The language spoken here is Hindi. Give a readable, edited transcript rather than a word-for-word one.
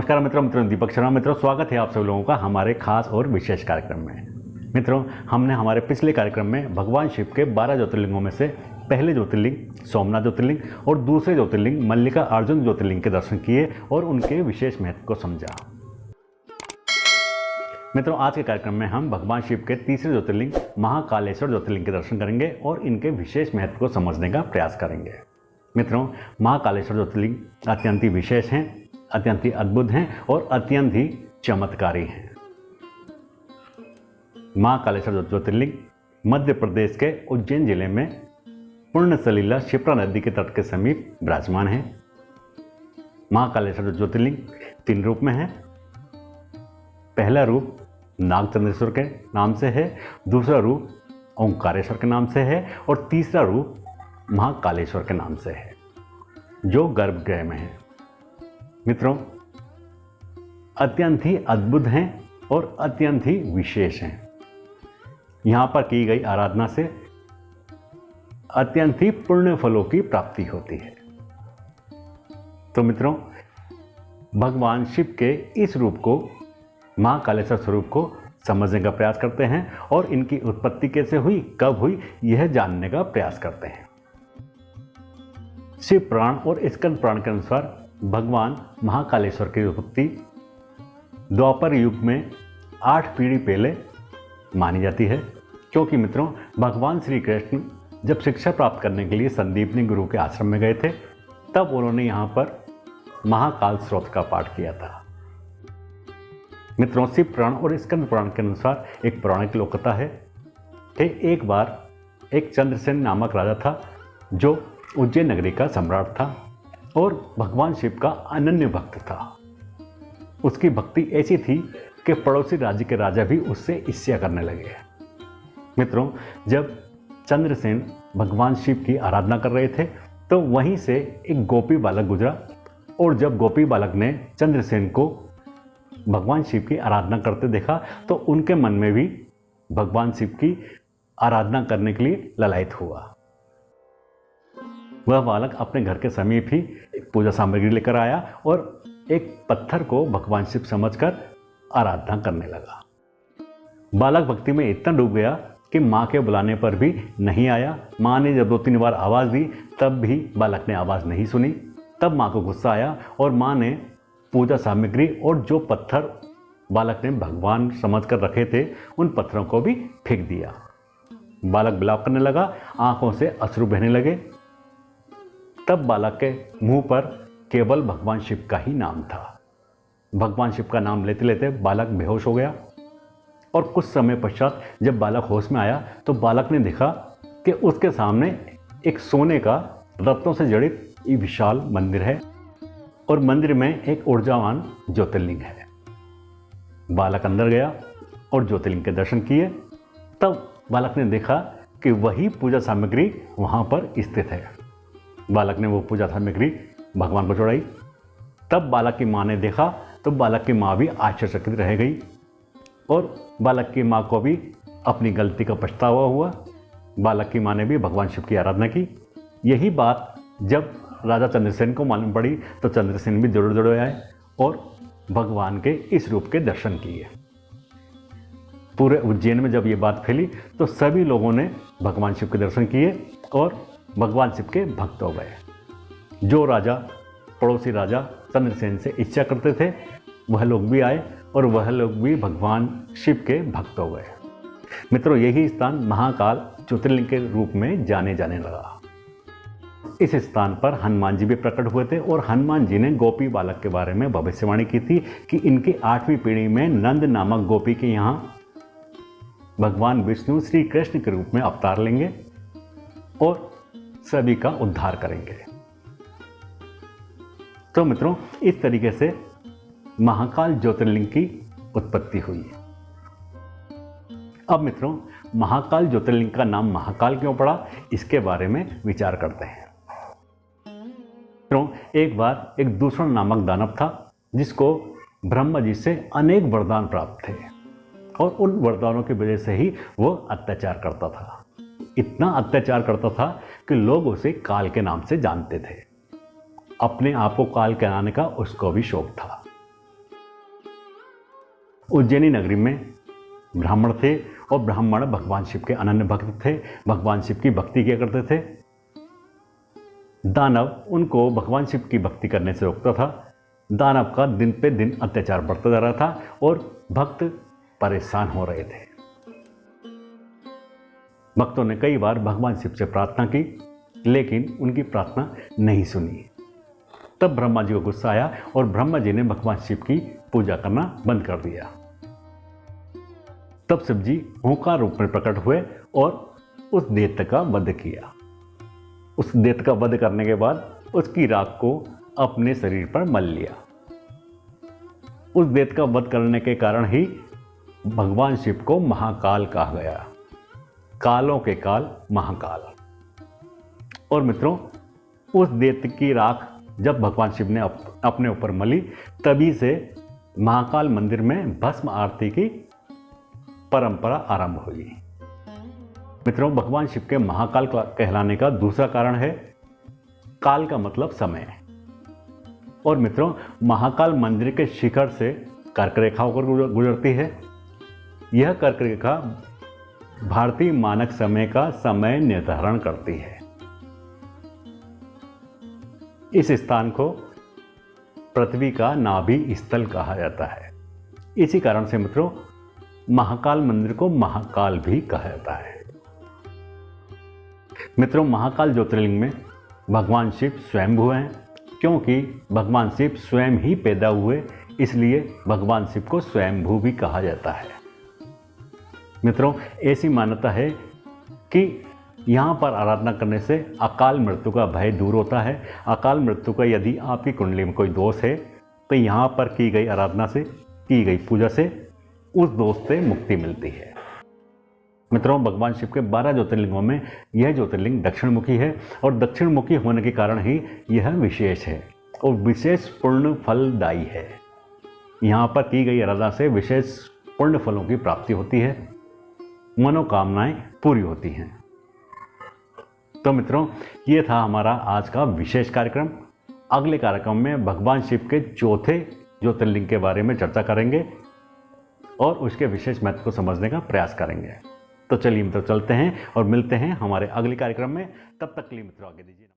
नमस्कार मित्रों, दीपक शर्मा। मित्रों, स्वागत है आप सब लोगों का हमारे खास और विशेष कार्यक्रम में। मित्रों, हमने हमारे पिछले कार्यक्रम में भगवान शिव के 12 ज्योतिर्लिंगों में से पहले ज्योतिर्लिंग सोमनाथ ज्योतिर्लिंग और दूसरे ज्योतिर्लिंग मल्लिकार्जुन ज्योतिर्लिंग के दर्शन किए और उनके विशेष महत्व को समझा। मित्रों, आज के कार्यक्रम में हम भगवान शिव के तीसरे ज्योतिर्लिंग महाकालेश्वर ज्योतिर्लिंग के दर्शन करेंगे और इनके विशेष महत्व को समझने का प्रयास करेंगे। मित्रों, महाकालेश्वर ज्योतिर्लिंग अत्यंत ही विशेष हैं, अत्यंत ही अद्भुत हैं और अत्यंत ही चमत्कारी हैं। महाकालेश्वर ज्योतिर्लिंग मध्य प्रदेश के उज्जैन जिले में पुण्य सलीला शिप्रा नदी के तट के समीप विराजमान है। महाकालेश्वर ज्योतिर्लिंग 3 रूप में है। पहला रूप नागचंद्रेश्वर के नाम से है, दूसरा रूप ओंकारेश्वर के नाम से है और तीसरा रूप महाकालेश्वर के नाम से है, जो गर्भगृह में है। मित्रों, अत्यंत ही अद्भुत हैं और अत्यंत ही विशेष हैं। यहाँ पर की गई आराधना से अत्यंत ही पुण्य फलों की प्राप्ति होती है। तो मित्रों, भगवान शिव के इस रूप को, महाकालेश्वर स्वरूप को समझने का प्रयास करते हैं और इनकी उत्पत्ति कैसे हुई, कब हुई, यह जानने का प्रयास करते हैं। शिव पुराण और स्कंद पुराण के अनुसार भगवान महाकालेश्वर की उत्पत्ति द्वापर युग में 8 पीढ़ी पहले मानी जाती है, क्योंकि मित्रों, भगवान श्री कृष्ण जब शिक्षा प्राप्त करने के लिए संदीपनी गुरु के आश्रम में गए थे, तब उन्होंने यहाँ पर महाकाल स्रोत का पाठ किया था। मित्रों, शिव पुराण और स्कंद पुराण के अनुसार एक पौराणिक लोक कथा है कि एक बार एक चंद्रसेन नामक राजा था, जो उज्जैन नगरी का सम्राट था और भगवान शिव का अनन्य भक्त था। उसकी भक्ति ऐसी थी कि पड़ोसी राज्य के राजा भी उससे ईर्ष्या करने लगे। मित्रों, जब चंद्रसेन भगवान शिव की आराधना कर रहे थे, तो वहीं से एक गोपी बालक गुजरा और जब गोपी बालक ने चंद्रसेन को भगवान शिव की आराधना करते देखा, तो उनके मन में भी भगवान शिव की आराधना करने के लिए ललायत हुआ। वह बालक अपने घर के समीप ही एक पूजा सामग्री लेकर आया और एक पत्थर को भगवान शिव समझकर आराधना करने लगा। बालक भक्ति में इतना डूब गया कि माँ के बुलाने पर भी नहीं आया। माँ ने जब 2-3 बार आवाज़ दी, तब भी बालक ने आवाज़ नहीं सुनी। तब माँ को गुस्सा आया और माँ ने पूजा सामग्री और जो पत्थर बालक ने भगवान समझकर रखे थे, उन पत्थरों को भी फेंक दिया। बालक विलाप करने लगा, आंखों से अश्रु बहने लगे। तब बालक के मुंह पर केवल भगवान शिव का ही नाम था। भगवान शिव का नाम लेते लेते बालक बेहोश हो गया और कुछ समय पश्चात जब बालक होश में आया, तो बालक ने देखा कि उसके सामने एक सोने का रत्नों से जड़ित एक विशाल मंदिर है और मंदिर में एक ऊर्जावान ज्योतिर्लिंग है। बालक अंदर गया और ज्योतिर्लिंग के दर्शन किए। तब बालक ने देखा कि वही पूजा सामग्री वहाँ पर स्थित है। बालक ने वो पूजा सामग्री भगवान को चढ़ाई। तब बालक की माँ ने देखा तो बालक की माँ भी आश्चर्यचकित रह गई और बालक की माँ को भी अपनी गलती का पछतावा हुआ। बालक की माँ ने भी भगवान शिव की आराधना की। यही बात जब राजा चंद्रसेन को मालूम पड़ी, तो चंद्रसेन भी दौड़ दौड़ आए और भगवान के इस रूप के दर्शन किए। पूरे उज्जैन में जब ये बात फैली, तो सभी लोगों ने भगवान शिव के दर्शन किए और भगवान शिव के भक्त हो गए। जो राजा पड़ोसी राजा चंद्रसेन से इच्छा करते थे, वह लोग भी आए और वह लोग भी भगवान शिव के भक्त हो गए। मित्रों, यही स्थान महाकाल ज्योतिर्लिंग के रूप में जाने लगा। इस स्थान पर हनुमान जी भी प्रकट हुए थे और हनुमान जी ने गोपी बालक के बारे में भविष्यवाणी की थी कि इनकी 8वीं पीढ़ी में नंद नामक गोपी के यहाँ भगवान विष्णु श्री कृष्ण के रूप में अवतार लेंगे और सभी का उद्धार करेंगे। तो मित्रों, इस तरीके से महाकाल ज्योतिर्लिंग की उत्पत्ति हुई। अब मित्रों, महाकाल ज्योतिर्लिंग का नाम महाकाल क्यों पड़ा, इसके बारे में विचार करते हैं। मित्रों, एक बार एक दूषण नामक दानव था, जिसको ब्रह्मा जी से अनेक वरदान प्राप्त थे और उन वरदानों की वजह से ही वो अत्याचार करता था। इतना अत्याचार करता था कि लोग उसे काल के नाम से जानते थे। अपने आप को काल कहलाने का उसको भी शौक था। उज्जैनी नगरी में ब्राह्मण थे और ब्राह्मण भगवान शिव के अनन्य भक्त थे, भगवान शिव की भक्ति किया करते थे। दानव उनको भगवान शिव की भक्ति करने से रोकता था। दानव का दिन पे दिन अत्याचार बढ़ता जा रहा था और भक्त परेशान हो रहे थे। भक्तों ने कई बार भगवान शिव से प्रार्थना की, लेकिन उनकी प्रार्थना नहीं सुनी। तब ब्रह्मा जी को गुस्सा आया और ब्रह्मा जी ने भगवान शिव की पूजा करना बंद कर दिया। तब शिव जी हुंकार रूप में प्रकट हुए और उस दैत्य का वध किया। उस दैत्य का वध करने के बाद उसकी राख को अपने शरीर पर मल लिया। उस दैत्य का वध करने के कारण ही भगवान शिव को महाकाल कहा गया। कालों के काल महाकाल। और मित्रों, उस दैत्य की राख जब भगवान शिव ने अपने ऊपर मली, तभी से महाकाल मंदिर में भस्म आरती की परंपरा आरंभ हुई। मित्रों, भगवान शिव के महाकाल कहलाने का दूसरा कारण है काल का मतलब समय। और मित्रों, महाकाल मंदिर के शिखर से कर्क रेखा होकर गुजरती है। यह कर्क रेखा भारतीय मानक समय का समय निर्धारण करती है। इस स्थान को पृथ्वी का नाभि स्थल कहा जाता है। इसी कारण से मित्रों, महाकाल मंदिर को महाकाल भी कहा जाता है। मित्रों, महाकाल ज्योतिर्लिंग में भगवान शिव स्वयंभू हैं, क्योंकि भगवान शिव स्वयं ही पैदा हुए, इसलिए भगवान शिव को स्वयंभू भी कहा जाता है। मित्रों, ऐसी मान्यता है कि यहाँ पर आराधना करने से अकाल मृत्यु का भय दूर होता है। अकाल मृत्यु का यदि आपकी कुंडली में कोई दोष है, तो यहाँ पर की गई आराधना से, की गई पूजा से उस दोष से मुक्ति मिलती है। मित्रों, भगवान शिव के 12 ज्योतिर्लिंगों में यह ज्योतिर्लिंग दक्षिणमुखी है और दक्षिणमुखी होने के कारण ही यह विशेष है और विशेष पुण्य फलदायी है। यहाँ पर की गई आराधना से विशेष पुण्य फलों की प्राप्ति होती है, मनोकामनाएं पूरी होती हैं। तो मित्रों, ये था हमारा आज का विशेष कार्यक्रम। अगले कार्यक्रम में भगवान शिव के चौथे ज्योतिर्लिंग के बारे में चर्चा करेंगे और उसके विशेष महत्व को समझने का प्रयास करेंगे। तो चलिए मित्रों, चलते हैं और मिलते हैं हमारे अगले कार्यक्रम में। तब तक के लिए मित्रों आगे दीजिए।